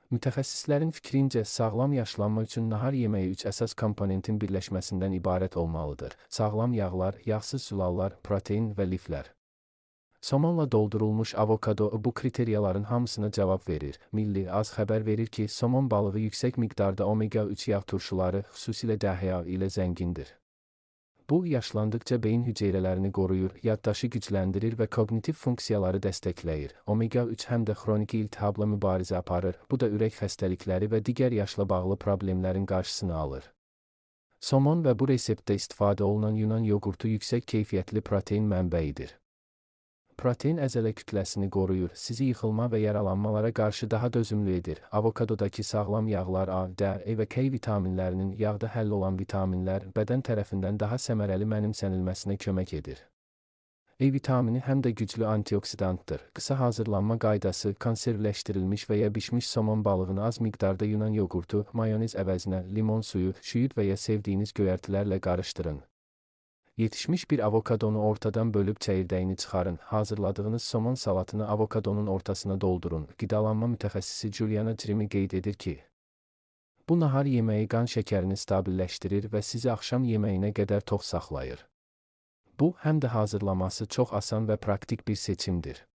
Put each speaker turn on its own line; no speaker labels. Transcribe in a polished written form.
Mütəxəssislərin fikrincə, sağlam yaşlanma üçün nahar yeməyi 3 əsas komponentin birləşməsindən ibarət olmalıdır: sağlam yağlar, yağsız zülallar, protein və liflər. Somonla doldurulmuş avokado bu kriteriyaların hamısına cavab verir. Milli Az xəbər verir ki, somon balığı yüksək miqdarda omega-3 yağ turşuları, xüsusilə DHA ilə zəngindir. Bu, yaşlandıqca beyin hüceyrələrini qoruyur, yaddaşı gücləndirir və koqnitiv funksiyaları dəstəkləyir. Omega-3 həm də xroniki iltihabla mübarizə aparır, bu da ürək xəstəlikləri və digər yaşla bağlı problemlərin qarşısını alır. Somon və bu reseptdə istifadə olunan Yunan yoğurtu yüksək keyfiyyətli protein mənbəyidir. Protein əzələ kütləsini qoruyur, sizi yıxılma və yaralanmalara qarşı daha dözümlü edir. Avokadodakı sağlam yağlar A, D, E və K vitaminlərinin yağda həll olan vitaminlər bədən tərəfindən daha səmərəli mənimsənilməsinə kömək edir. E vitamini həm də güclü antioksidantdır. Qısa hazırlanma qaydası: konservləşdirilmiş və ya bişmiş somon balığını az miqdarda Yunan yoğurtu, mayonez əvəzinə limon suyu, şüyüd və ya sevdiyiniz göyərtilərlə qarışdırın. Yetişmiş bir avokadonu ortadan bölüb çəyirdəyini çıxarın. Hazırladığınız somon salatını avokadonun ortasına doldurun. Qidalanma mütəxəssisi Juliana Crimi qeyd edir ki, bu nahar yeməyi qan şəkərini stabilləşdirir və sizi axşam yeməyinə qədər tox saxlayır. Bu, həm də hazırlaması çox asan və praktik bir seçimdir.